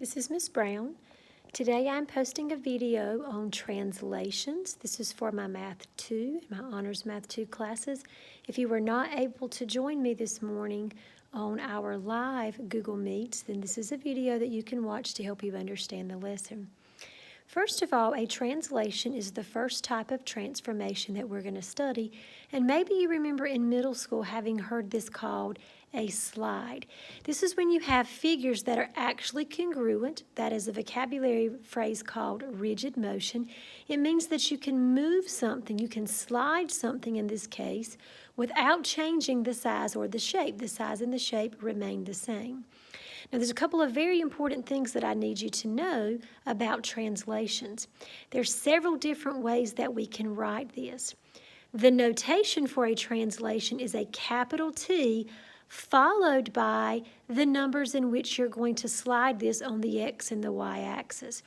This is Miss Brown. Today I'm posting a video on translations. This is for my Math 2, my Honors Math 2 classes. If you were not able to join me this morning on our live Google Meets, then this is a video that you can watch to help you understand the lesson. First of all, a translation is the first type of transformation that we're going to study, and maybe you remember in middle school having heard this called a slide. This is when you have figures that are actually congruent. That is a vocabulary phrase called rigid motion. It means that you can move something, you can slide something in this case, without changing the size or the shape. The size and the shape remain the same. Now, there's a couple of very important things that I need you to know about translations. There's several different ways that we can write this. The notation for a translation is a capital T followed by the numbers in which you're going to slide this on the X and the Y axis.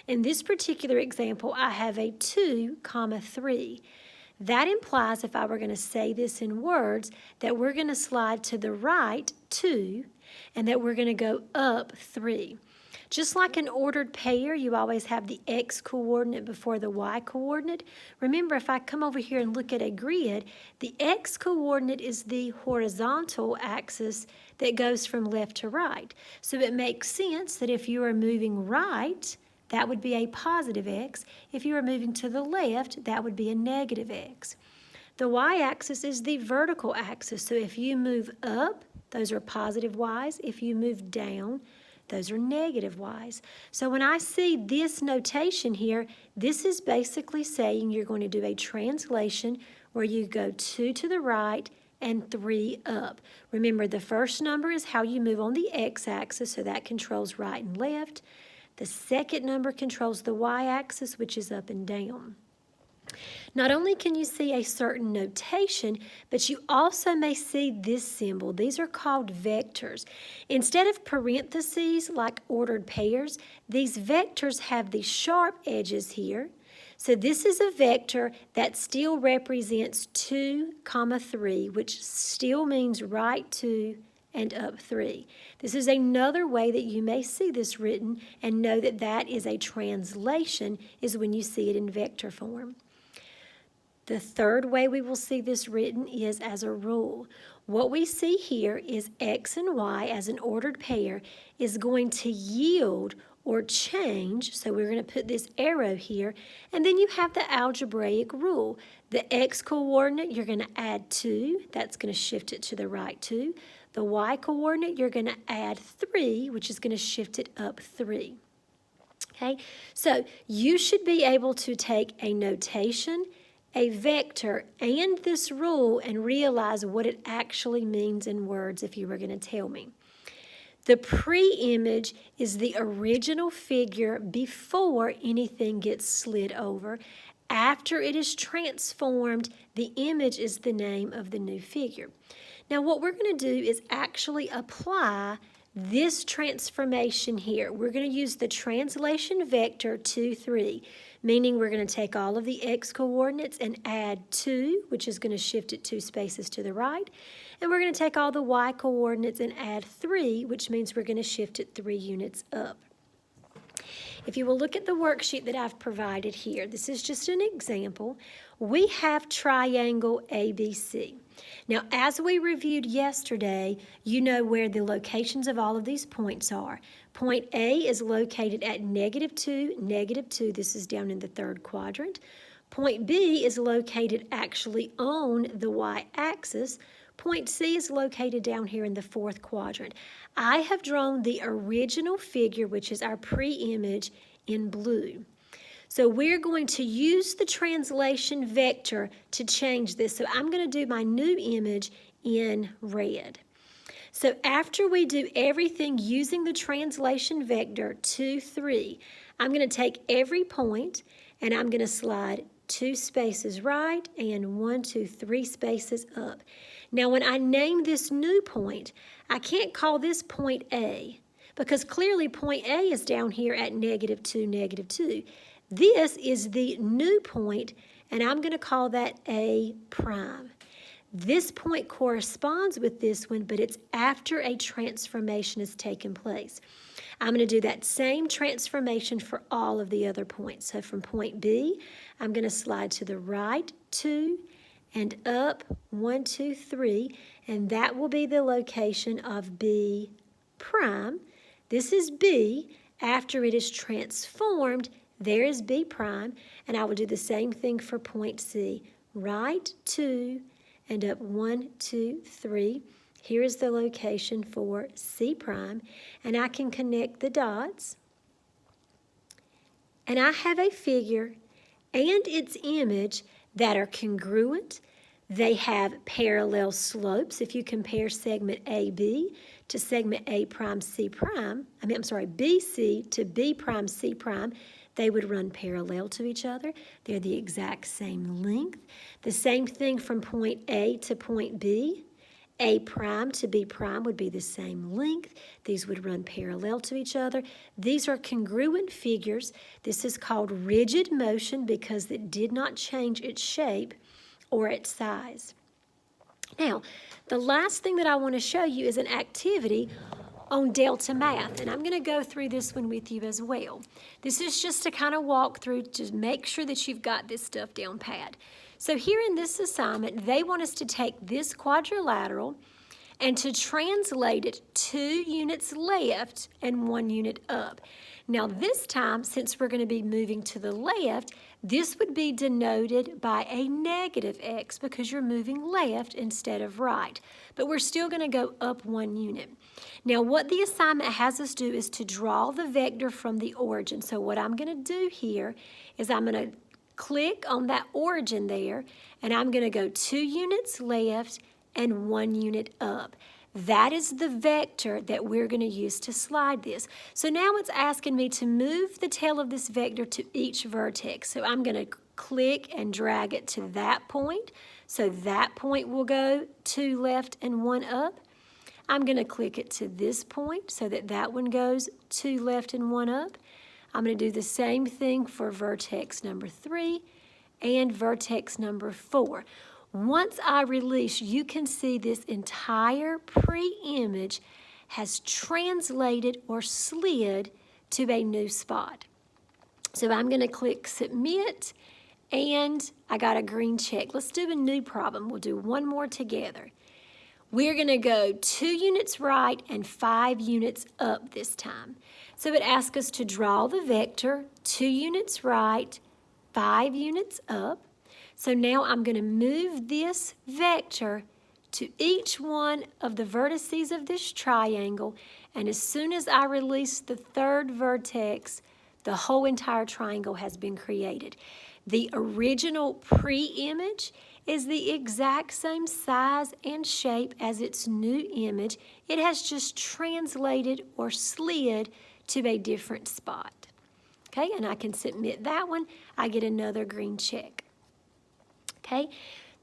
In this particular example, I have a 2, 3. That implies, if I were going to say this in words, that we're going to slide to the right 2 and that we're going to go up 3. Just like an ordered pair, you always have the X coordinate before the Y coordinate. Remember, if I come over here and look at a grid, the X coordinate is the horizontal axis that goes from left to right. So it makes sense that if you are moving right, that would be a positive X. If you are moving to the left, that would be a negative X. The Y-axis is the vertical axis. So if you move up, those are positive Y's. If you move down, those are negative Y's. So when I see this notation here, this is basically saying you're going to do a translation where you go 2 to the right and 3 up. Remember, the first number is how you move on the X-axis, so that controls right and left. The second number controls the Y-axis, which is up and down. Not only can you see a certain notation, but you also may see this symbol. These are called vectors. Instead of parentheses like ordered pairs, these vectors have these sharp edges here. So this is a vector that still represents 2, 3, which still means right 2 and up 3. This is another way that you may see this written and know that that is a translation is when you see it in vector form. The third way we will see this written is as a rule. What we see here is X and Y as an ordered pair is going to yield or change. So we're going to put this arrow here. And then you have the algebraic rule. The X coordinate, you're going to add 2. That's going to shift it to the right 2. The Y coordinate, you're going to add 3, which is going to shift it up 3. Okay, so you should be able to take a notation, a vector, and this rule and realize what it actually means in words if you were going to tell me. The pre-image is the original figure before anything gets slid over. After it is transformed, the image is the name of the new figure. Now what we're going to do is actually apply this transformation here. We're going to use the translation vector 2, 3, meaning we're going to take all of the X coordinates and add 2, which is going to shift it 2 spaces to the right. And we're going to take all the Y coordinates and add 3, which means we're going to shift it 3 units up. If you will look at the worksheet that I've provided here, this is just an example. We have triangle ABC. Now, as we reviewed yesterday, you know where the locations of all of these points are. Point A is located at -2, -2. This is down in the third quadrant. Point B is located actually on the Y-axis. Point C is located down here in the fourth quadrant. I have drawn the original figure, which is our pre-image, in blue. So we're going to use the translation vector to change this. So I'm going to do my new image in red. So after we do everything using the translation vector 2, 3, I'm going to take every point and I'm going to slide 2 spaces right and 1, 2, 3 spaces up. Now when I name this new point, I can't call this point A because clearly point A is down here at -2, -2. This is the new point, and I'm going to call that A prime. This point corresponds with this one, but it's after a transformation has taken place. I'm going to do that same transformation for all of the other points. So from point B, I'm going to slide to the right 2 and up 1, 2, 3, and that will be the location of B prime. This is B. After it is transformed, there is B prime, and I will do the same thing for point C. Right 2 and up 1, 2, 3. Here is the location for C prime, and I can connect the dots. And I have a figure and its image that are congruent. They have parallel slopes. If you compare segment AB to segment A prime C prime, BC to B prime C prime, they would run parallel to each other. They're the exact same length. The same thing from point A to point B. A prime to B prime would be the same length. These would run parallel to each other. These are congruent figures. This is called rigid motion because it did not change its shape or its size. Now, the last thing that I want to show you is an activity on Delta Math, and I'm going to go through this one with you as well. This is just to kind of walk through to make sure that you've got this stuff down pat. So here in this assignment, they want us to take this quadrilateral and to translate it 2 units left and 1 unit up. Now this time, since we're going to be moving to the left, this would be denoted by a negative x because you're moving left instead of right. But we're still going to go up 1 unit. Now what the assignment has us do is to draw the vector from the origin. So what I'm going to do here is I'm going to click on that origin there, and I'm going to go 2 units left and 1 unit up. That is the vector that we're going to use to slide this. So now it's asking me to move the tail of this vector to each vertex. So I'm going to click and drag it to that point. So that point will go 2 left and 1 up. I'm going to click it to this point so that that one goes 2 left and 1 up. I'm going to do the same thing for vertex number 3 and vertex number 4. Once I release, you can see this entire pre-image has translated or slid to a new spot. So I'm going to click submit, and I got a green check. Let's do a new problem. We'll do one more together. We're going to go 2 units right and 5 units up this time. So it asks us to draw the vector 2 units right, 5 units up. So now I'm going to move this vector to each one of the vertices of this triangle, and as soon as I release the 3rd vertex, the whole entire triangle has been created. The original pre-image is the exact same size and shape as its new image. It has just translated or slid to a different spot. Okay, and I can submit that one. I get another green check. Okay,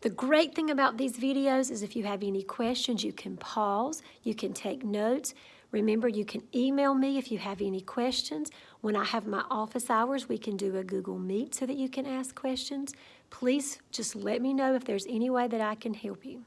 the great thing about these videos is if you have any questions, you can pause, you can take notes. Remember, you can email me if you have any questions. When I have my office hours, we can do a Google Meet so that you can ask questions. Please just let me know if there's any way that I can help you.